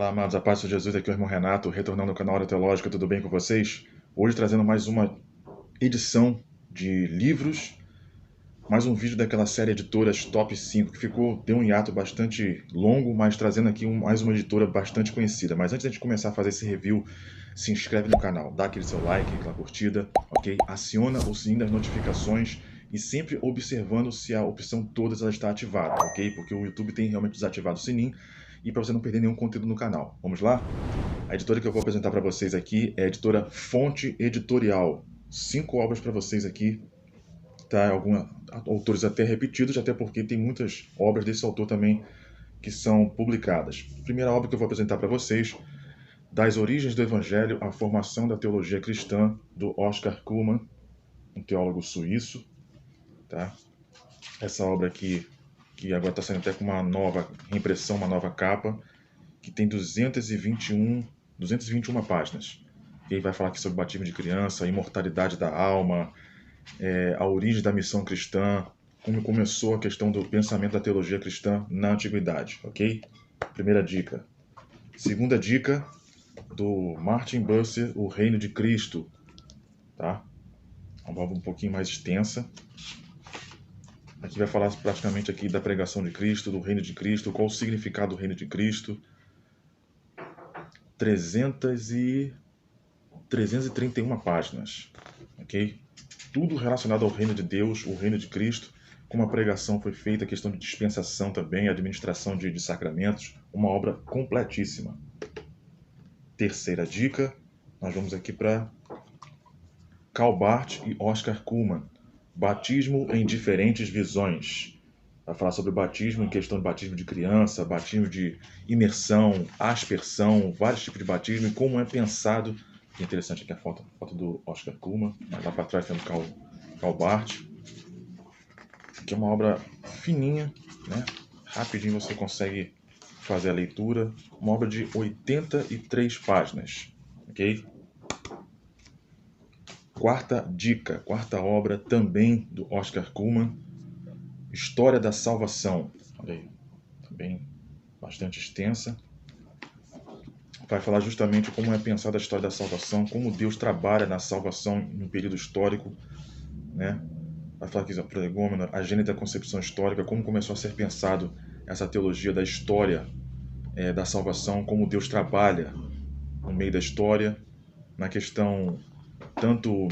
Olá, amados, a paz de Jesus, aqui é o irmão Renato, retornando ao canal Hora Teológica, tudo bem com vocês? Hoje trazendo mais uma edição de livros, mais um vídeo daquela série Editoras Top 5, que deu um hiato bastante longo, mas trazendo aqui mais uma editora bastante conhecida. Mas antes de a gente começar a fazer esse review, se inscreve no canal, dá aquele seu like, aquela curtida, ok? Aciona o sininho das notificações e sempre observando se a opção todas ela está ativada, ok? Porque o YouTube tem realmente desativado o sininho e para você não perder nenhum conteúdo no canal. Vamos lá? A editora que eu vou apresentar para vocês aqui é a editora Fonte Editorial. 5 obras para vocês aqui, tá? Alguns autores até repetidos, até porque tem muitas obras desse autor também que são publicadas. A primeira obra que eu vou apresentar para vocês, Das Origens do Evangelho à Formação da Teologia Cristã, do Oscar Cullmann, um teólogo suíço, tá? Essa obra aqui, que agora está saindo até com uma nova reimpressão, uma nova capa, que tem 221 páginas. E aí vai falar aqui sobre o batismo de criança, a imortalidade da alma, a origem da missão cristã, como começou a questão do pensamento da teologia cristã na antiguidade, ok? Primeira dica. Segunda dica, do Martin Bucer, O Reino de Cristo, tá? Uma obra um pouquinho mais extensa. Aqui vai falar praticamente aqui da pregação de Cristo, do reino de Cristo, qual o significado do reino de Cristo. 331 páginas, ok? Tudo relacionado ao reino de Deus, o reino de Cristo, como a pregação foi feita, a questão de dispensação também, administração de sacramentos, uma obra completíssima. Terceira dica, nós vamos aqui para Karl Barth e Oscar Cullmann, Batismo em Diferentes Visões. Vai falar sobre o batismo, em questão de batismo de criança, batismo de imersão, aspersão, vários tipos de batismo e como é pensado. Que interessante aqui a foto do Oscar Cullmann, lá para trás tem o Karl Barth, que é uma obra fininha, né? Rapidinho você consegue fazer a leitura, uma obra de 83 páginas, ok? Quarta dica, quarta obra também do Oscar Cullmann, História da Salvação. Olha aí, também bastante extensa. Vai falar justamente como é pensada a história da salvação, como Deus trabalha na salvação em um período histórico, né? Vai falar aqui, prolegômeno, a gênese da concepção histórica, como começou a ser pensado essa teologia da história da salvação, como Deus trabalha no meio da história, na questão tanto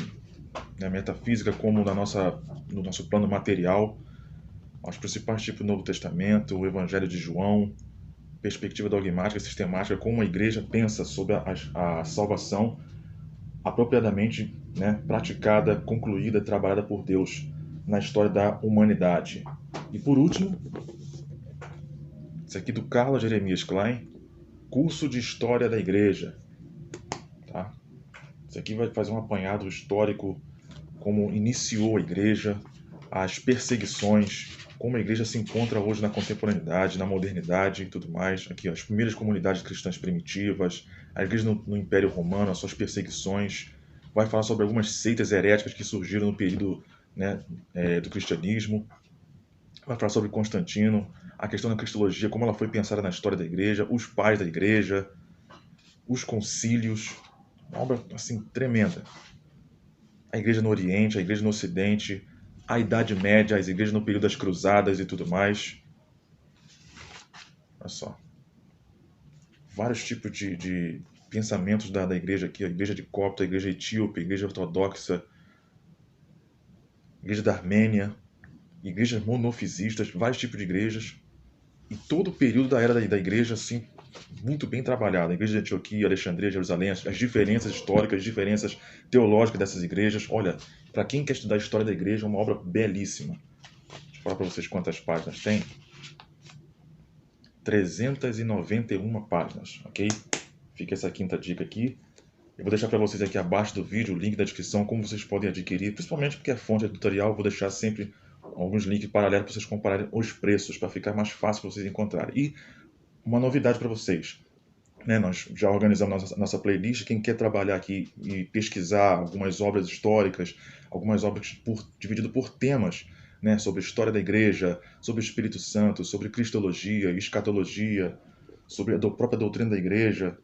na metafísica como no nosso plano material, os principais tipos do Novo Testamento, o Evangelho de João, perspectiva dogmática, sistemática, como a igreja pensa sobre a salvação apropriadamente, né, praticada, concluída, trabalhada por Deus na história da humanidade. E por último, isso aqui do Carlos Jeremias Klein, Curso de História da Igreja. Tá? Isso aqui vai fazer um apanhado histórico, como iniciou a igreja, as perseguições, como a igreja se encontra hoje na contemporaneidade, na modernidade e tudo mais. Aqui, ó, as primeiras comunidades cristãs primitivas, a igreja no Império Romano, as suas perseguições. Vai falar sobre algumas seitas heréticas que surgiram no período, né, do cristianismo. Vai falar sobre Constantino, a questão da cristologia, como ela foi pensada na história da igreja, os pais da igreja, os concílios. Uma obra assim, tremenda. A igreja no Oriente, a igreja no Ocidente, a Idade Média, as igrejas no período das Cruzadas e tudo mais. Olha só. Vários tipos de pensamentos da igreja aqui. A igreja de Copta, a igreja etíope, a igreja ortodoxa, a igreja da Armênia, igrejas monofisistas, vários tipos de igrejas. E todo o período da era da igreja, assim, muito bem trabalhado. A igreja de Antioquia, Alexandria, Jerusalém, as diferenças históricas, as diferenças teológicas dessas igrejas. Olha, para quem quer estudar a história da igreja, é uma obra belíssima. Deixa eu falar para vocês quantas páginas tem. 391 páginas, ok? Fica essa quinta dica aqui. Eu vou deixar para vocês aqui abaixo do vídeo o link da descrição, como vocês podem adquirir, principalmente porque é fonte editorial, eu vou deixar sempre alguns links paralelos para vocês compararem os preços, para ficar mais fácil para vocês encontrarem. E uma novidade para vocês, né? Nós já organizamos nossa playlist. Quem quer trabalhar aqui e pesquisar algumas obras históricas, algumas obras divididas por temas, né? Sobre a história da igreja, sobre o Espírito Santo, sobre cristologia, escatologia, sobre a própria doutrina da igreja,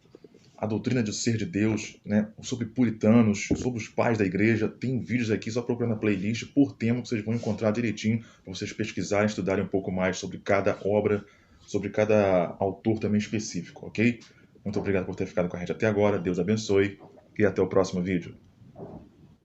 a doutrina de ser de Deus, né? Sobre puritanos, sobre os pais da igreja. Tem vídeos aqui, só procurando na playlist por tema que vocês vão encontrar direitinho para vocês pesquisarem, estudarem um pouco mais sobre cada obra, sobre cada autor também específico, ok? Muito obrigado por ter ficado com a gente até agora, Deus abençoe e até o próximo vídeo.